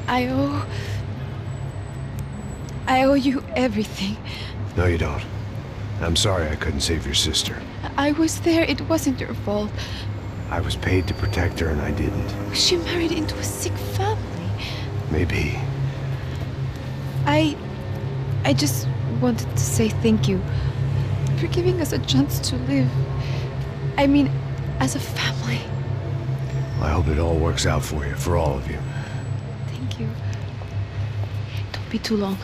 I owe you everything. No, you don't. I'm sorry I couldn't save your sister. I was there. It wasn't your fault. I was paid to protect her and I didn't. She married into a sick family. Maybe. I just wanted to say thank you for giving us a chance to live. I mean, as a family. I hope it all works out for you, for all of you. Thank you. Don't be too long.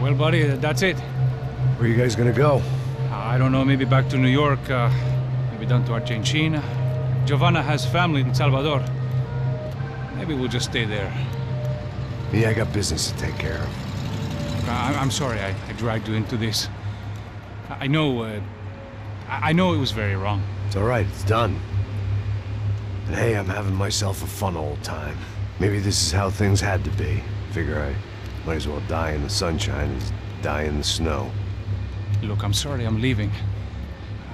Well, buddy, that's it. Where are you guys gonna go? I don't know, maybe back to New York, maybe down to Argentina. Giovanna has family in Salvador. Maybe we'll just stay there. Me, I got business to take care of. I'm sorry I dragged you into this. I know it was very wrong. It's all right, it's done. And hey, I'm having myself a fun old time. Maybe this is how things had to be. Figure I might as well die in the sunshine as die in the snow. Look, I'm sorry I'm leaving.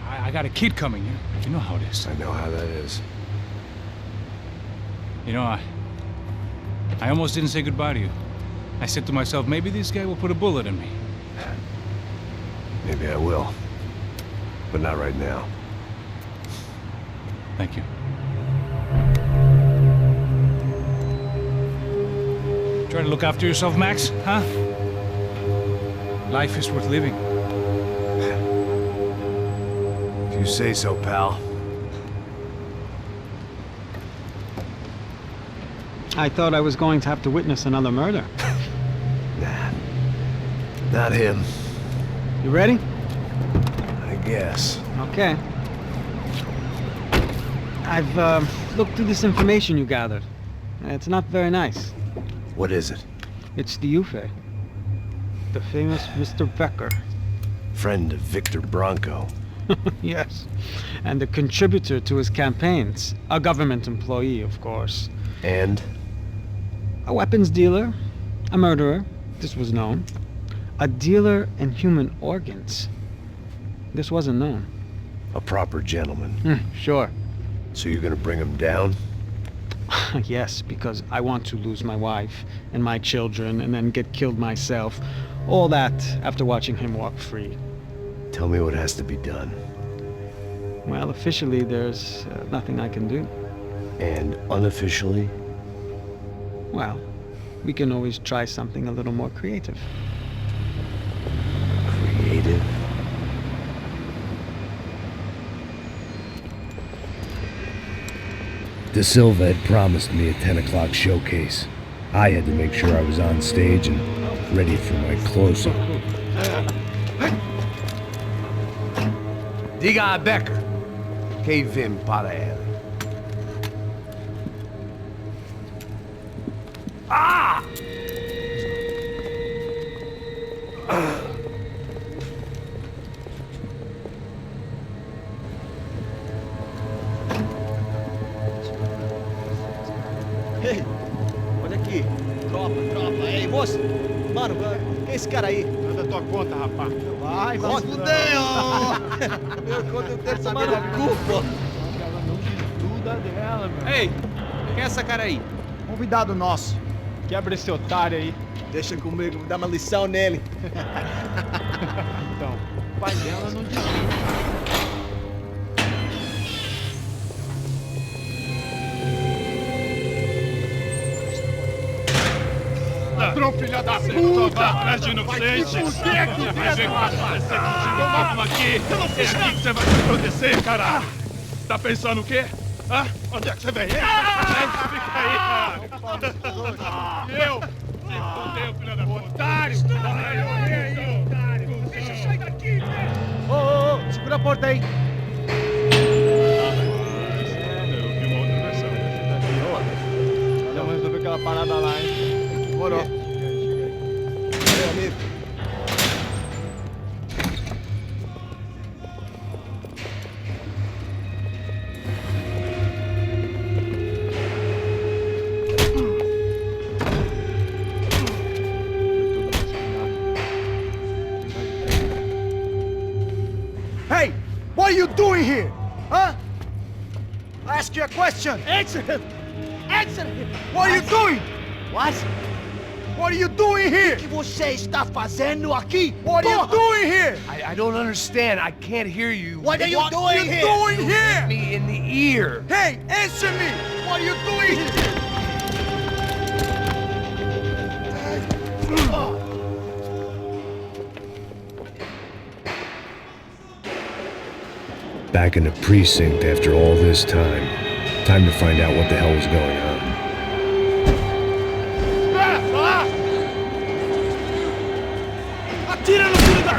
I got a kid coming. You know how it is. I know how that is. You know, I almost didn't say goodbye to you. I said to myself, maybe this guy will put a bullet in me. Maybe I will. But not right now. Thank you. Try to look after yourself, Max, huh? Life is worth living. If you say so, pal. I thought I was going to have to witness another murder. Nah. Not him. You ready? I guess. Okay. I've looked through this information you gathered. It's not very nice. What is it? It's the Ufe. The famous Mr. Becker. Friend of Victor Branco. Yes. And a contributor to his campaigns. A government employee, of course. And? A weapons dealer. A murderer. This was known. A dealer in human organs. This wasn't known. A proper gentleman. Sure. So you're gonna bring him down? Yes, because I want to lose my wife and my children and then get killed myself. All that after watching him walk free. Tell me what has to be done. Well, officially there's nothing I can do. And unofficially? Well, we can always try something a little more creative. Creative? De Silva had promised me a 10 o'clock showcase. I had to make sure I was on stage and ready for my close-up. Diga a Becker. Que vem para ele. Ah! Ei, olha aqui. Tropa. Ei, moço. Mano, quem é esse cara aí? Manda tua conta, rapaz. Vai se fuder, ó. Meu conta eu quero tomar no cu, pô. Ela não estuda dela, meu. Ei, quem é essa cara aí? Convidado nosso. Quebra esse otário aí. Deixa comigo, dá uma lição nele. Então, o pai dela não desiste. Ladrão, filha da puta! Vai atrás de inocente! Vai ver como vai ser contigo mesmo aqui! É aqui que você vai se proteger, caralho! Tá pensando o quê? Hã? Onde é que você vem? Fica aí, cara! Eu? Se fodeu, filha da puta! Otário! Otário! Deixa eu sair daqui, velho! Ô, segura a porta aí! Eu vi uma outra versão. Vamos resolver aquela parada lá, hein? Demorou. Meu amigo. Hey, what are you doing here? Huh? question! Answer him! Answer him! What are you doing? What? What are you doing here? O que você está fazendo aqui? What are you doing here? I don't understand. I can't hear you. What are you What doing are you here? doing Hit here? me in the ear. Hey, answer me! What are you doing here? Back in the precinct after all this time. Time to find out what the hell was going on. Atira no filho da...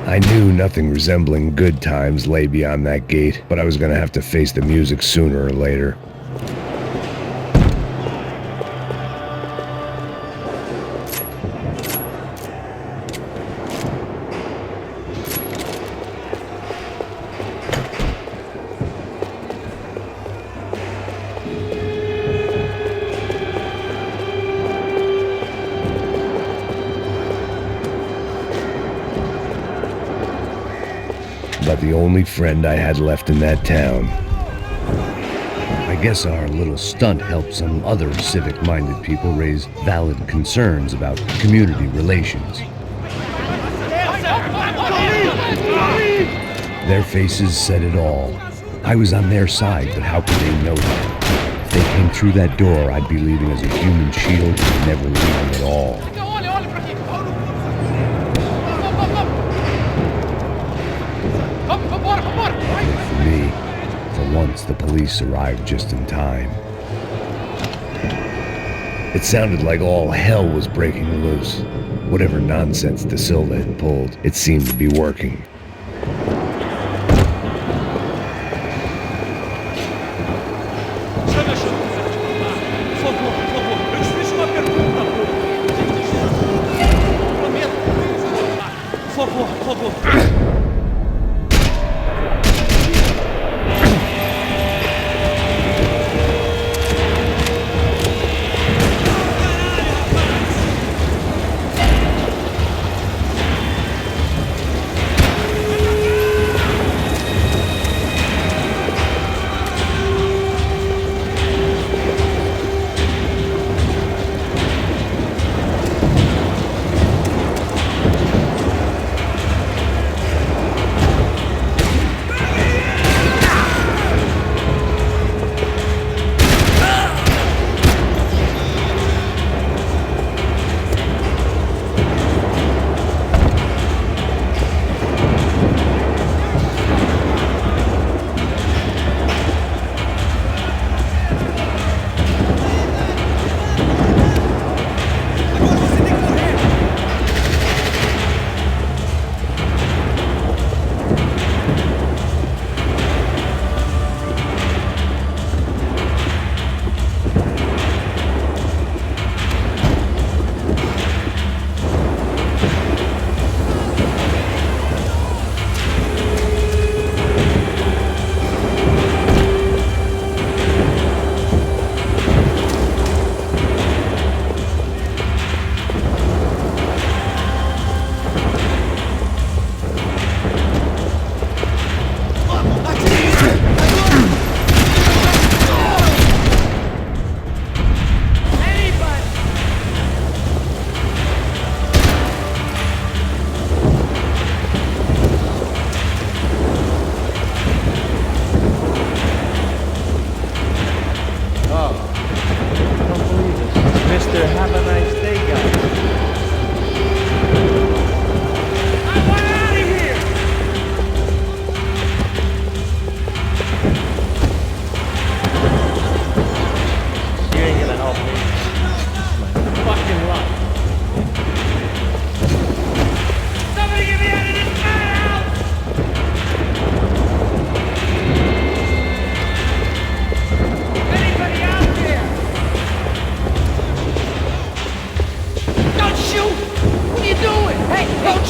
I knew nothing resembling good times lay beyond that gate, but I was gonna have to face the music sooner or later. About the only friend I had left in that town. I guess our little stunt helped some other civic-minded people raise valid concerns about community relations. Their faces said it all. I was on their side, but how could they know that? If they came through that door, I'd be leaving as a human shield and never leaving at all. For me, for once, the police arrived just in time. It sounded like all hell was breaking loose. Whatever nonsense De Silva had pulled, it seemed to be working.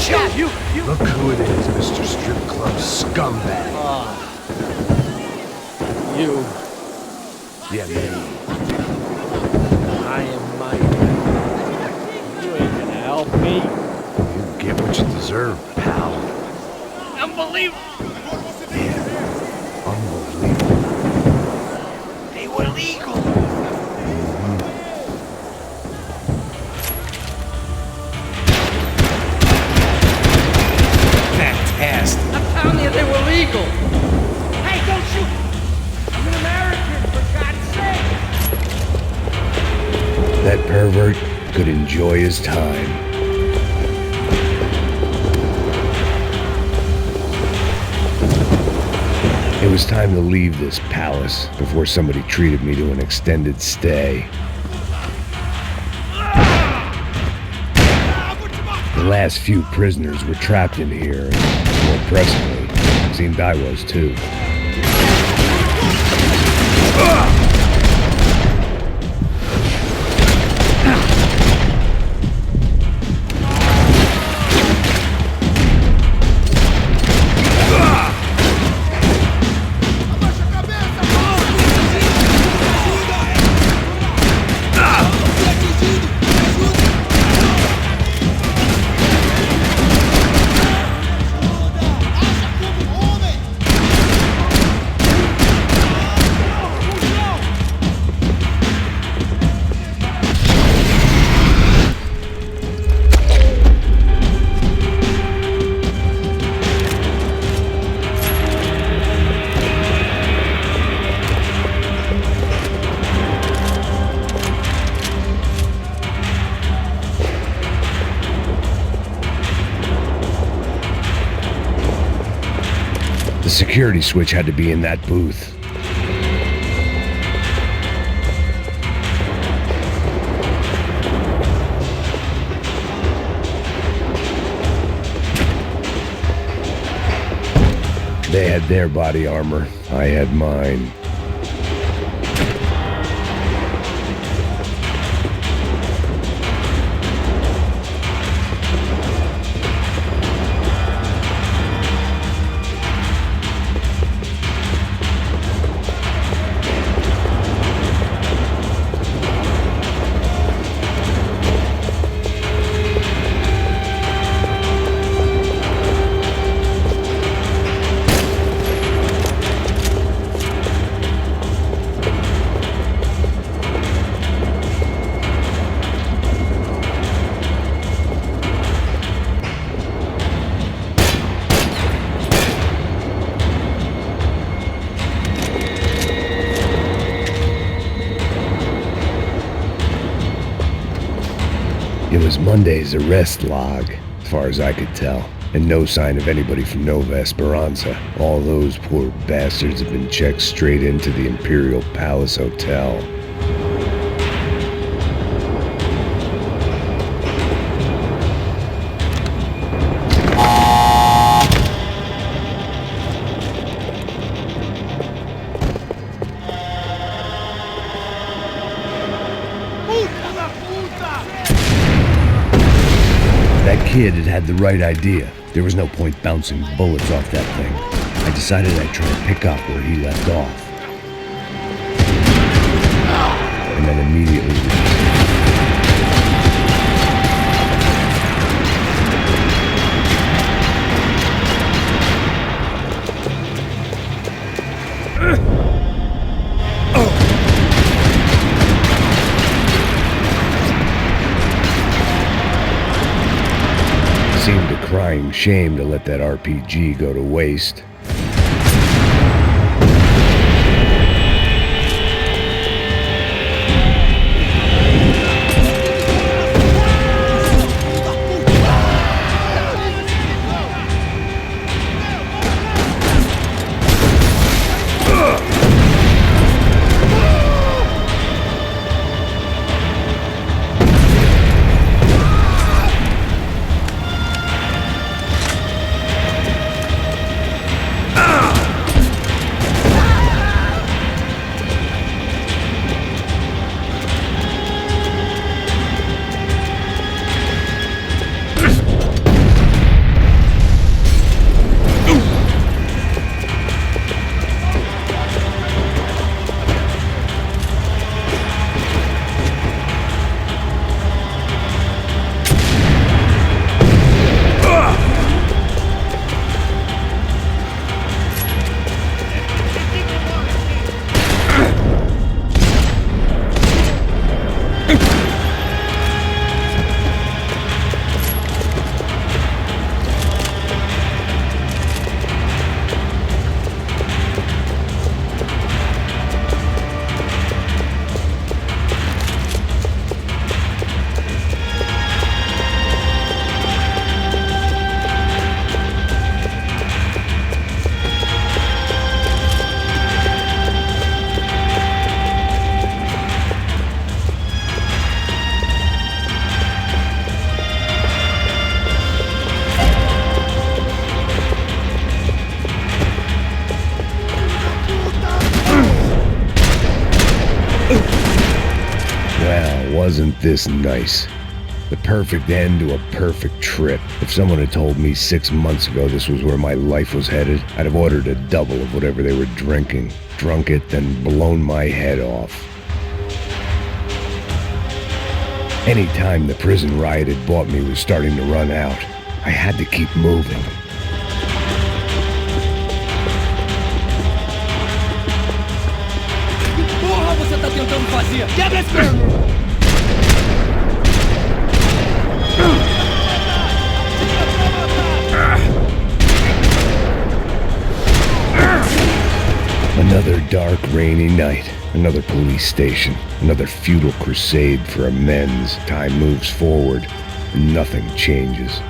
Look who it is, Mr. Strip Club Scumbag. You. Yeah, me. I am Mike. You ain't gonna help me. You get what you deserve, pal. Unbelievable. Yeah, unbelievable. They were legal. Fantastic. I'm telling you, they were legal. Hey, don't shoot! I'm an American, for God's sake! That pervert could enjoy his time. It was time to leave this palace before somebody treated me to an extended stay. The last few prisoners were trapped in here, and more pressingly, it seemed I was too. The security switch had to be in that booth. They had their body armor, I had mine. It was Monday's arrest log, as far as I could tell, and no sign of anybody from Nova Esperanza. All those poor bastards have been checked straight into the Imperial Palace Hotel. That kid had the right idea. There was no point bouncing bullets off that thing. I decided I'd try to pick up where he left off. And then immediately... Seemed a crying shame to let that RPG go to waste. wasn't this nice. The perfect end to a perfect trip. If someone had told me 6 months ago this was where my life was headed, I'd have ordered a double of whatever they were drinking, drunk it, then blown my head off. Any time the prison riot had bought me was starting to run out. I had to keep moving. Porra, você tá tentando fazer? Quebra esse cano! Another dark, rainy night. Another police station. Another futile crusade for amends. Time moves forward, and nothing changes.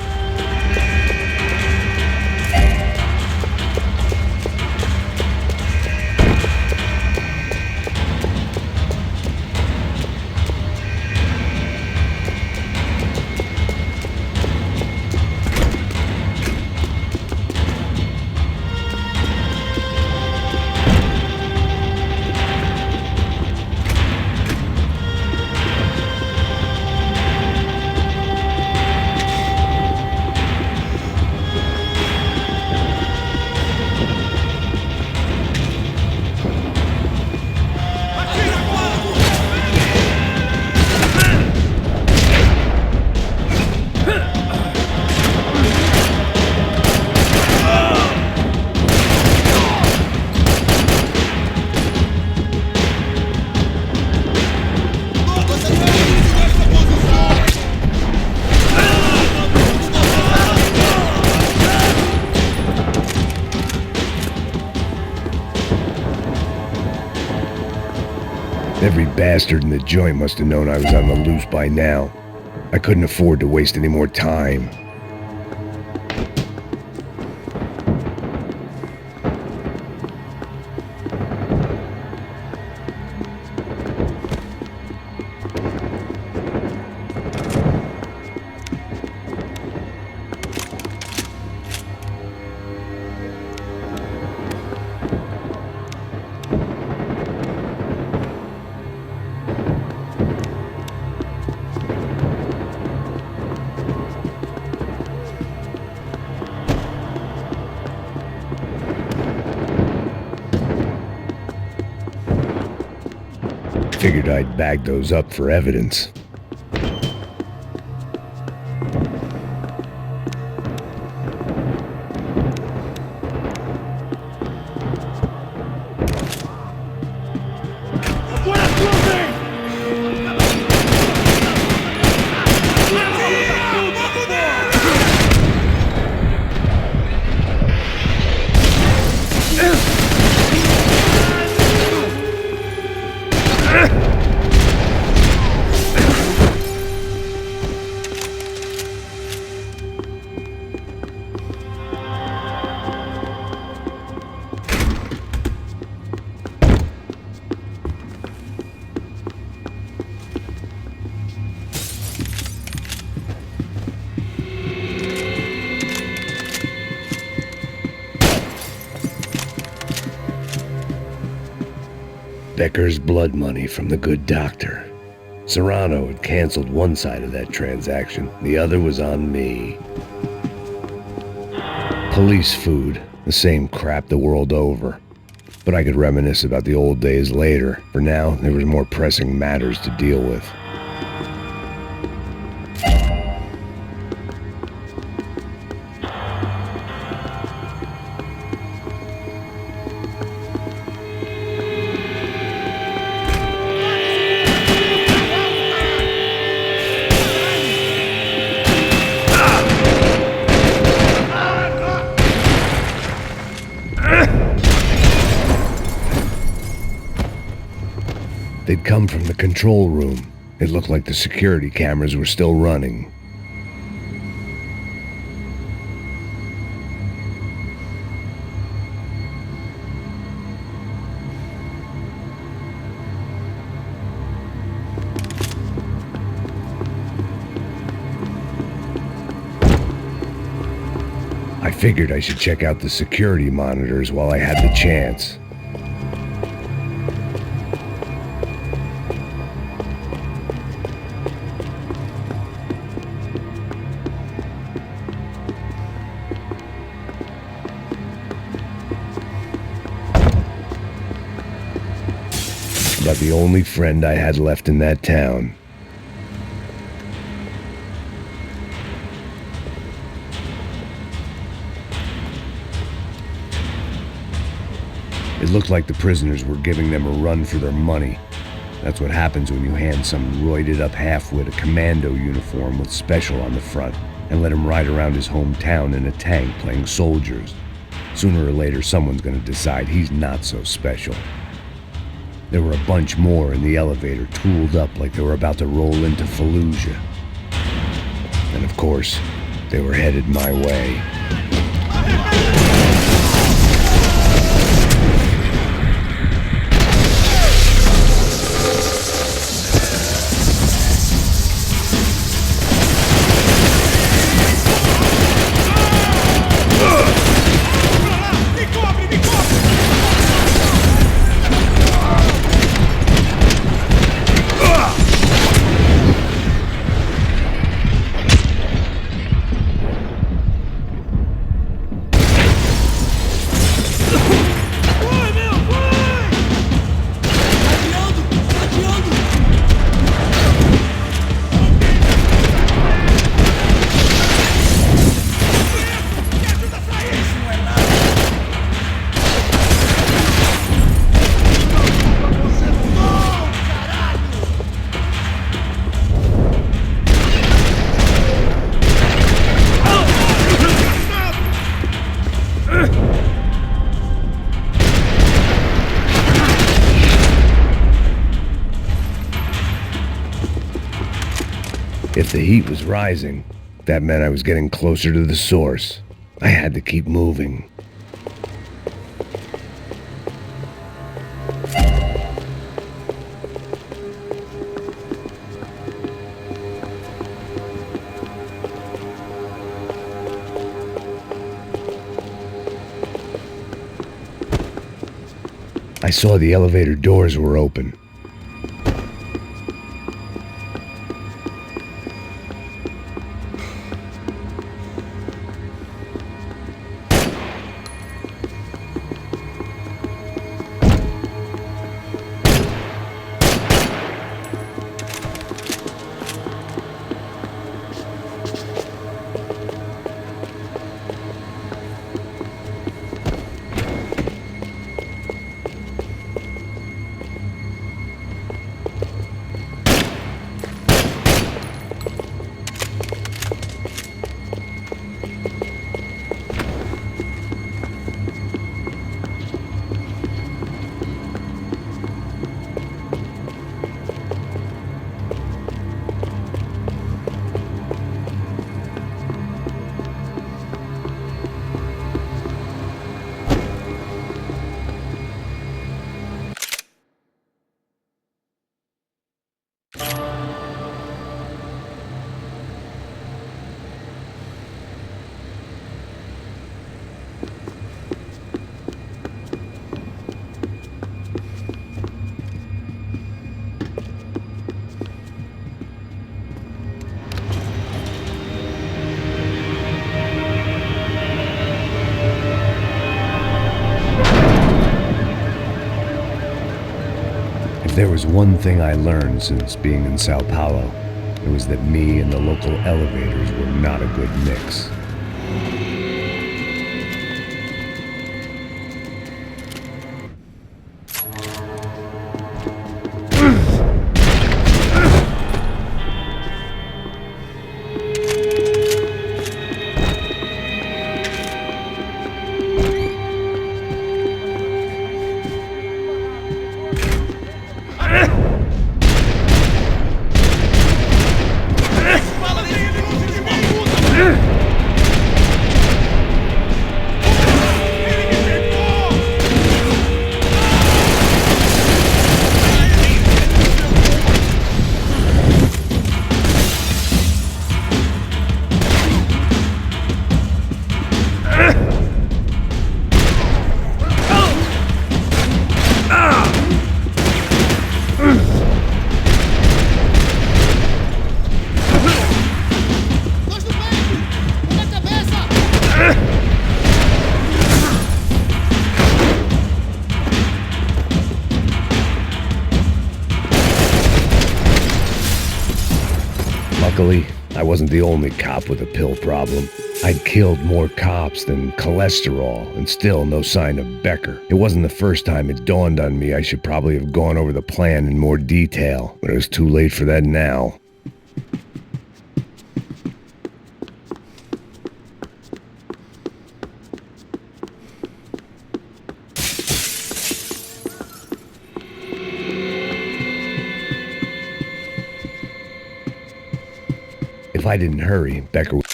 Every bastard in the joint must have known I was on the loose by now. I couldn't afford to waste any more time. Figured I'd bag those up for evidence. Becker's blood money from the good doctor. Serrano had canceled one side of that transaction. The other was on me. Police food, the same crap the world over. But I could reminisce about the old days later. For now, there was more pressing matters to deal with. They'd come from the control room. It looked like the security cameras were still running. I figured I should check out the security monitors while I had the chance. about the only friend I had left in that town. It looked like the prisoners were giving them a run for their money. That's what happens when you hand some roided-up halfwit a commando uniform with special on the front and let him ride around his hometown in a tank playing soldiers. Sooner or later, someone's gonna decide he's not so special. There were a bunch more in the elevator, tooled up like they were about to roll into Fallujah. And of course, they were headed my way. If the heat was rising, that meant I was getting closer to the source. I had to keep moving. I saw the elevator doors were open. If there was one thing I learned since being in São Paulo, it was that me and the local elevators were not a good mix. wasn't the only cop with a pill problem. I'd killed more cops than cholesterol, and still no sign of Becker. It wasn't the first time it dawned on me I should probably have gone over the plan in more detail, but it was too late for that now. If I didn't hurry, Becker would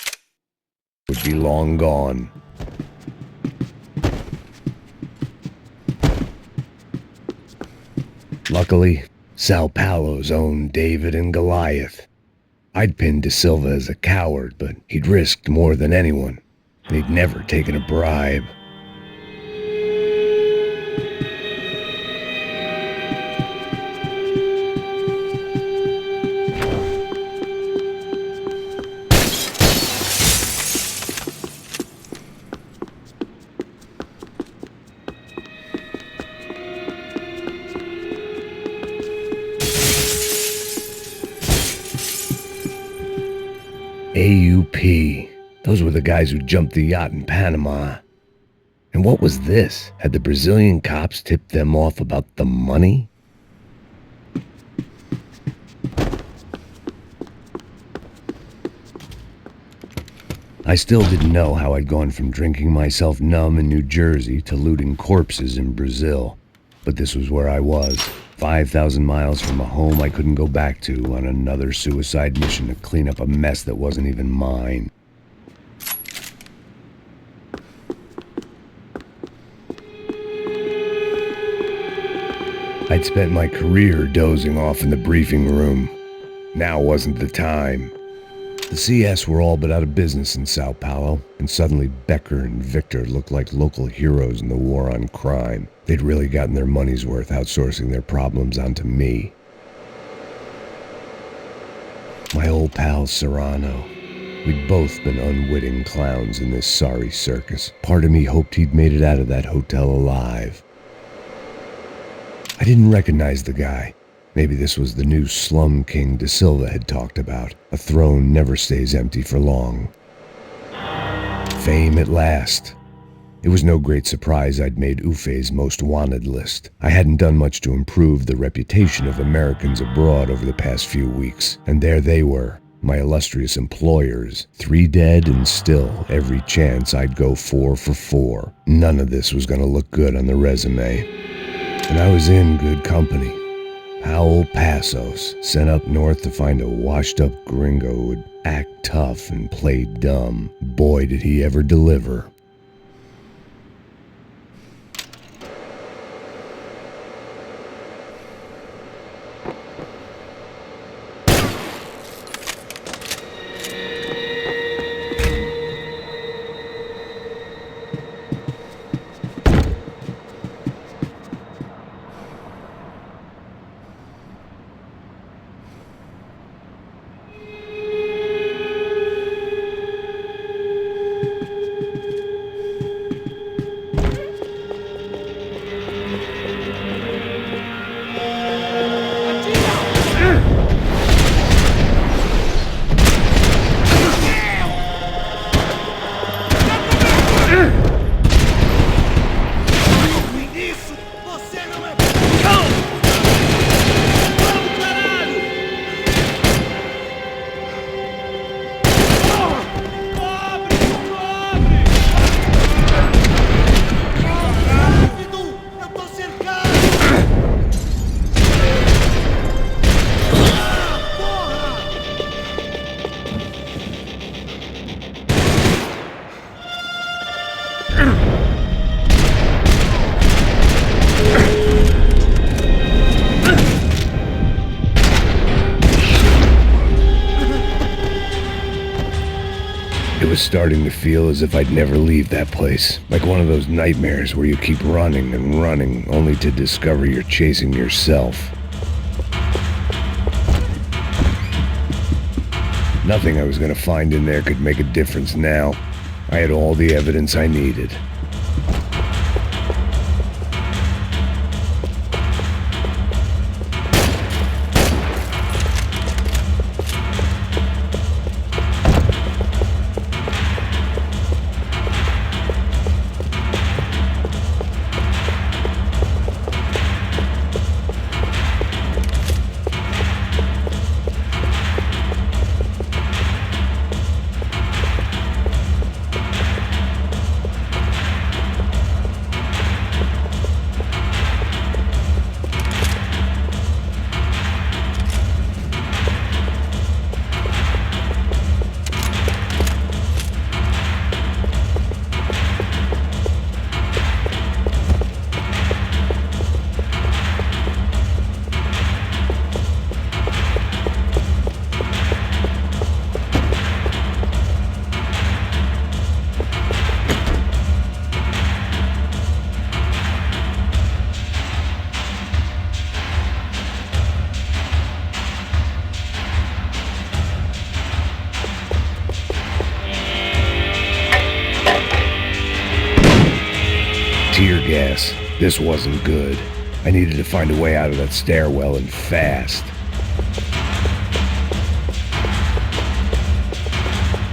be long gone. Luckily, Sao Paulo's own David and Goliath. I'd pinned De Silva as a coward, but he'd risked more than anyone, and he'd never taken a bribe. AUP. Those were the guys who jumped the yacht in Panama. And what was this? Had the Brazilian cops tipped them off about the money? I still didn't know how I'd gone from drinking myself numb in New Jersey to looting corpses in Brazil. But this was where I was. 5,000 miles from a home I couldn't go back to, on another suicide mission to clean up a mess that wasn't even mine. I'd spent my career dozing off in the briefing room. Now wasn't the time. The CS were all but out of business in Sao Paulo, and suddenly Becker and Victor looked like local heroes in the war on crime. They'd really gotten their money's worth outsourcing their problems onto me. My old pal Serrano. We'd both been unwitting clowns in this sorry circus. Part of me hoped he'd made it out of that hotel alive. I didn't recognize the guy. Maybe this was the new slum king De Silva had talked about. A throne never stays empty for long. Fame at last. It was no great surprise I'd made Ufe's most wanted list. I hadn't done much to improve the reputation of Americans abroad over the past few weeks, and there they were, my illustrious employers, 3 dead and still every chance I'd go 4 for 4. None of this was going to look good on the resume. And I was in good company. Powell Passos, sent up north to find a washed-up gringo who would act tough and play dumb. Boy, did he ever deliver. It was starting to feel as if I'd never leave that place. Like one of those nightmares where you keep running and running, only to discover you're chasing yourself. Nothing I was going to find in there could make a difference now. I had all the evidence I needed. tear gas. This wasn't good. I needed to find a way out of that stairwell and fast.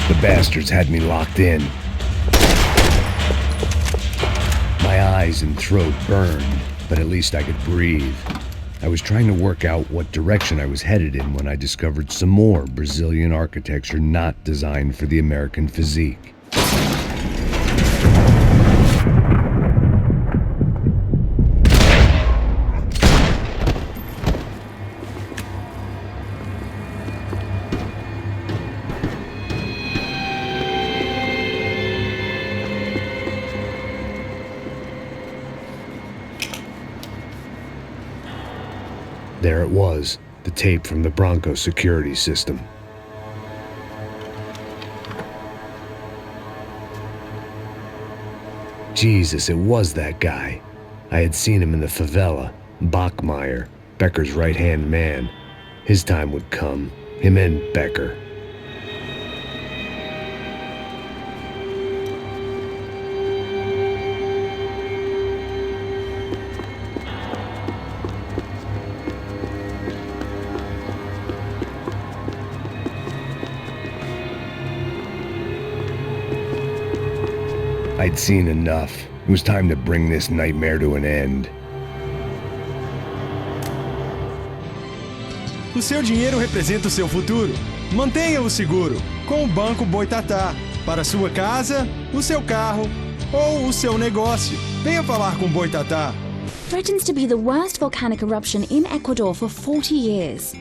The bastards had me locked in. My eyes and throat burned, but at least I could breathe. I was trying to work out what direction I was headed in when I discovered some more Brazilian architecture not designed for the American physique. There it was, the tape from the Branco security system. Jesus, it was that guy. I had seen him in the favela, Bachmeyer, Becker's right-hand man. His time would come, him and Becker. I'd seen enough. It was time to bring this nightmare to an end. O seu dinheiro representa o seu futuro. Mantenha-o seguro com o Banco Boitatá. Para sua casa, o seu carro ou o seu negócio. Venha falar com Boitatá. Threatens to be the worst volcanic eruption in Ecuador for 40 years.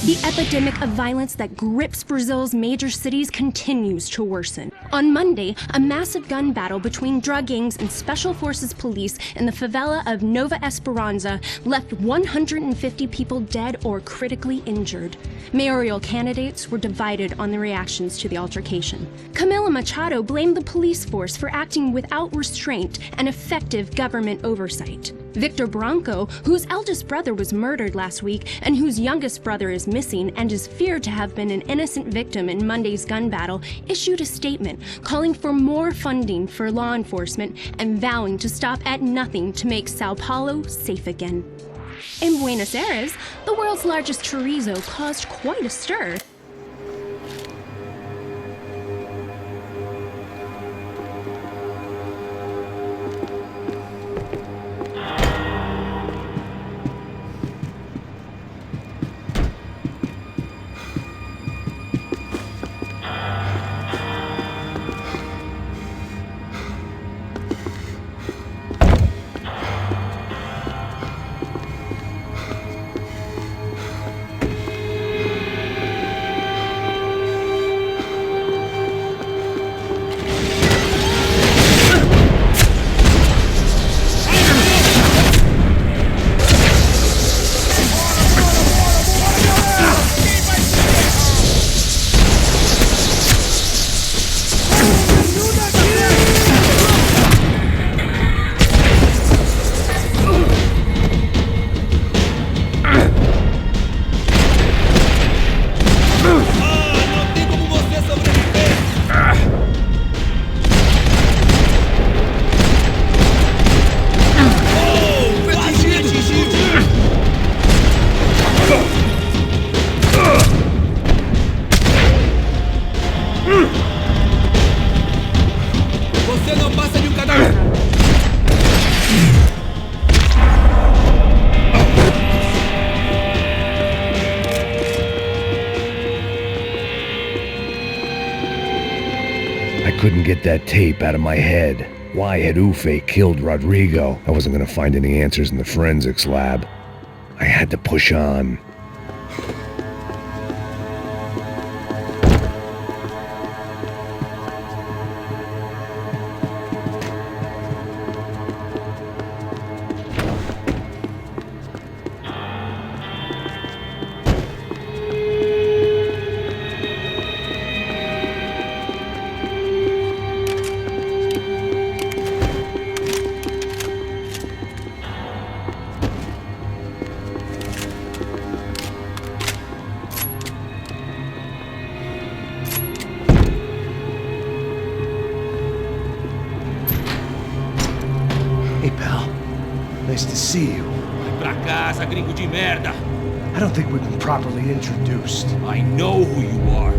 The epidemic of violence that grips Brazil's major cities continues to worsen. On Monday, a massive gun battle between drug gangs and special forces police in the favela of Nova Esperança left 150 people dead or critically injured. Mayoral candidates were divided on the reactions to the altercation. Camila Machado blamed the police force for acting without restraint and effective government oversight. Victor Branco, whose eldest brother was murdered last week and whose youngest brother is missing and is feared to have been an innocent victim in Monday's gun battle, issued a statement calling for more funding for law enforcement and vowing to stop at nothing to make Sao Paulo safe again. In Buenos Aires, the world's largest chorizo caused quite a stir. Couldn't get that tape out of my head. Why had Ufe killed Rodrigo? I wasn't gonna find any answers in the forensics lab. I had to push on. Nice to see you. Vai pra casa, gringo de merda. I don't think we've been properly introduced. I know who you are.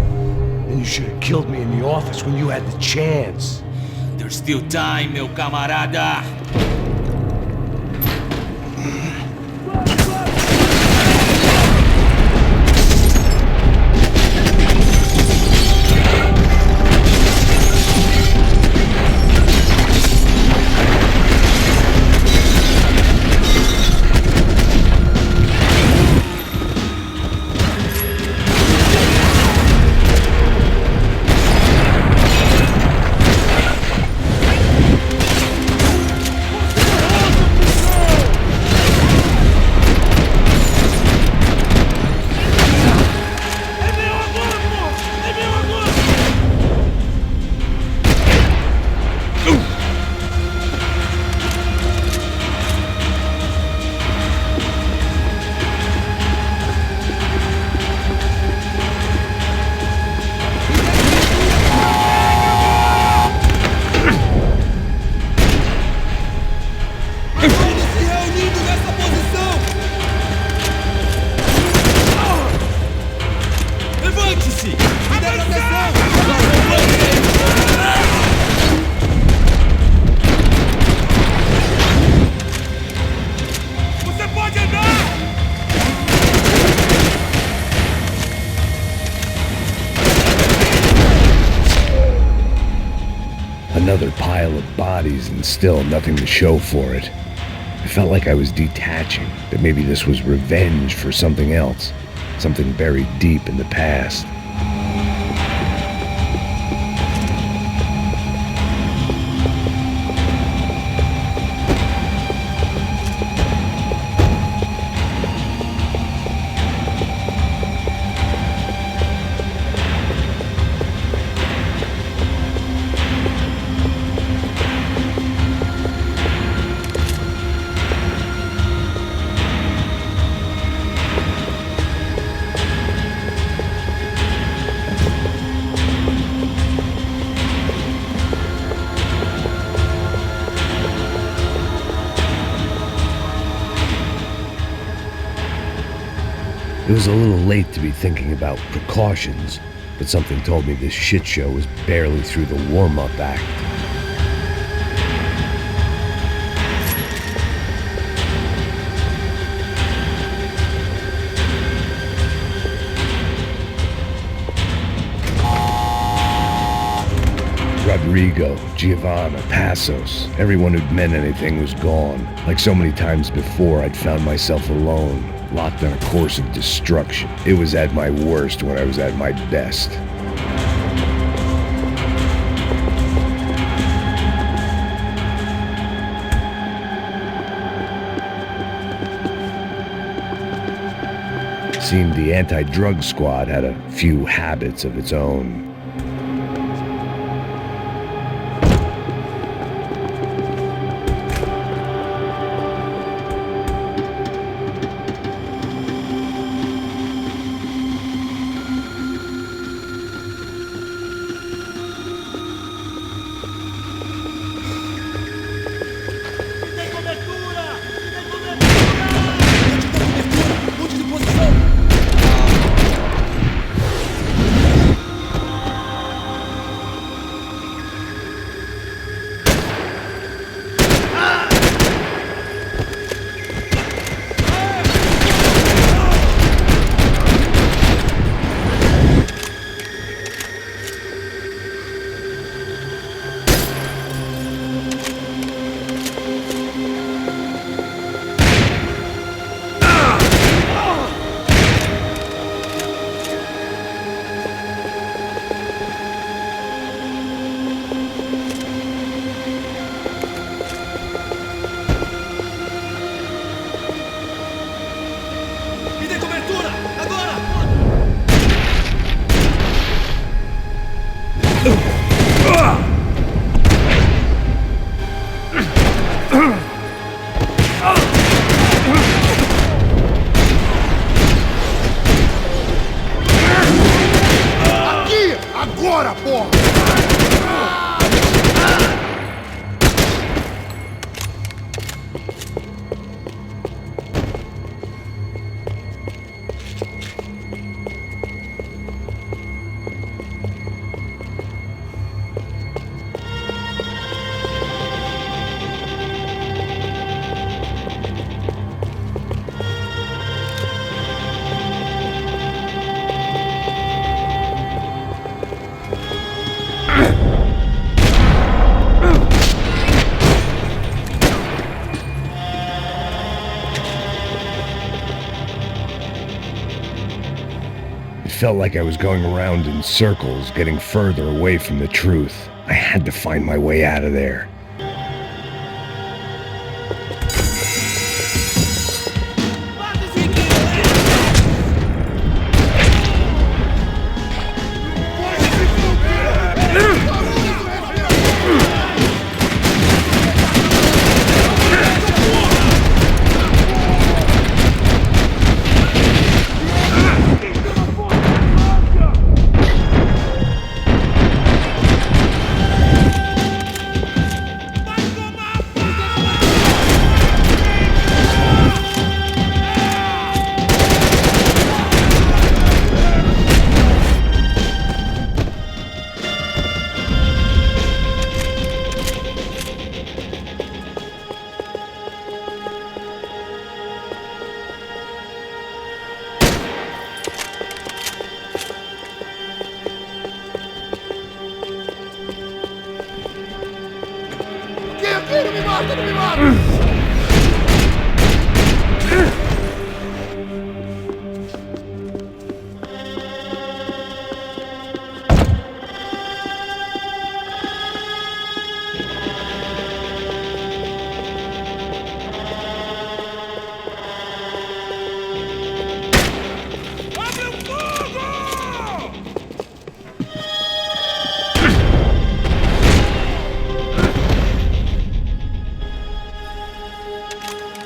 And you should have killed me in the office when you had the chance. There's still time, meu camarada. Another pile of bodies and still nothing to show for it. I felt like I was detaching, that maybe this was revenge for something else, something buried deep in the past. It was a little late to be thinking about precautions, but something told me this shit show was barely through the warm-up act. Rodrigo, Giovanna, Passos, everyone who'd meant anything was gone. Like so many times before, I'd found myself alone, locked on a course of destruction. It was at my worst when I was at my best. Seemed the anti-drug squad had a few habits of its own. Agora, porra! felt like I was going around in circles, getting further away from the truth. I had to find my way out of there.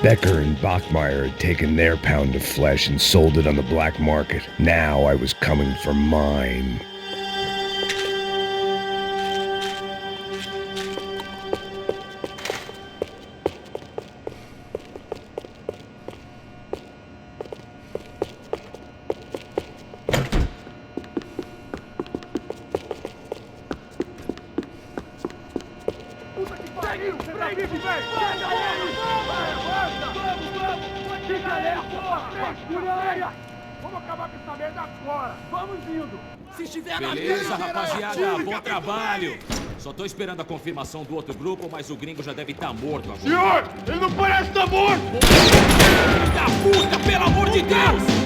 Becker and Bachmeyer had taken their pound of flesh and sold it on the black market. Now I was coming for mine. Beleza, rapaziada, bom trabalho. Só tô esperando a confirmação do outro grupo, mas o gringo já deve estar morto agora. Senhor, ele não parece estar morto! Filho da puta, pelo amor de Deus!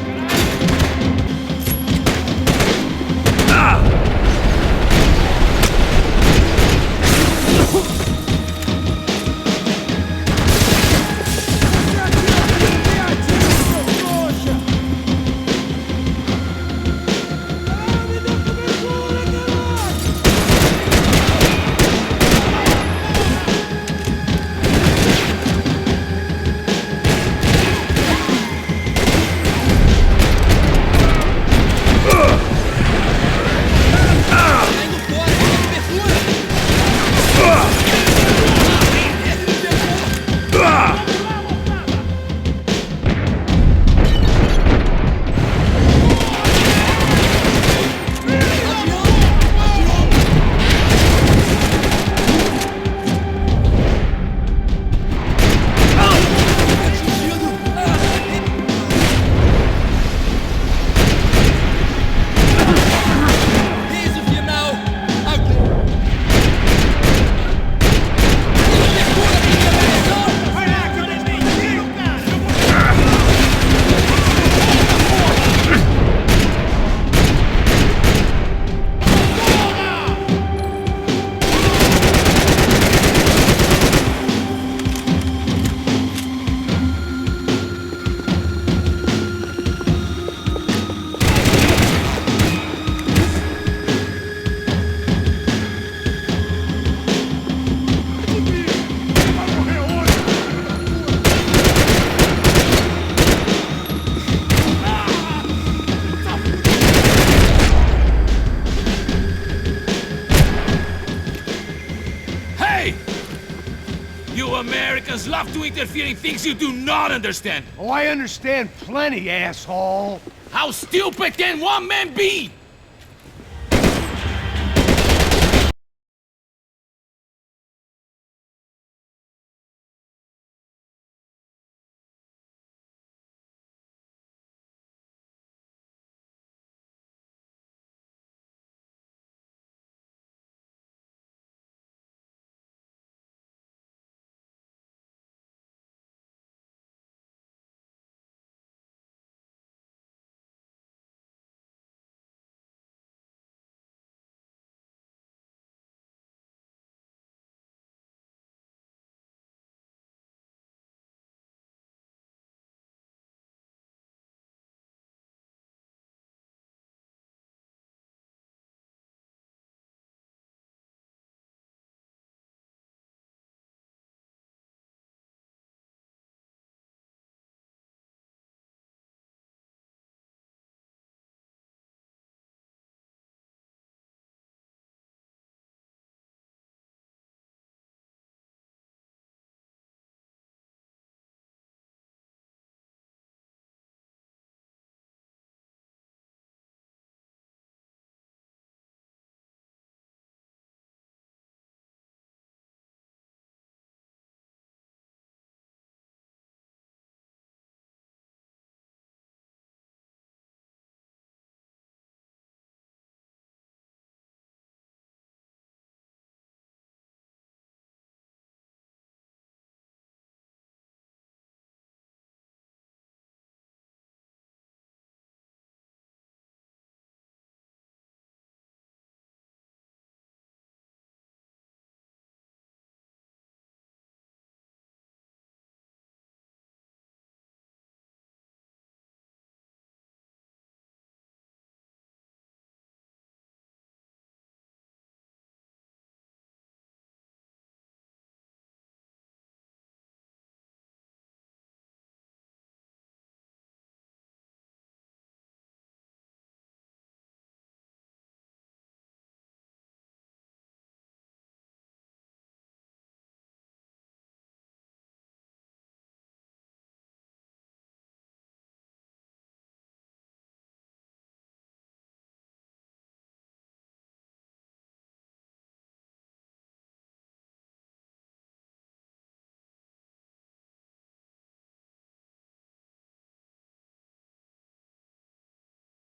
Americans love to interfere in things you do not understand. Oh, I understand plenty, asshole. How stupid can one man be?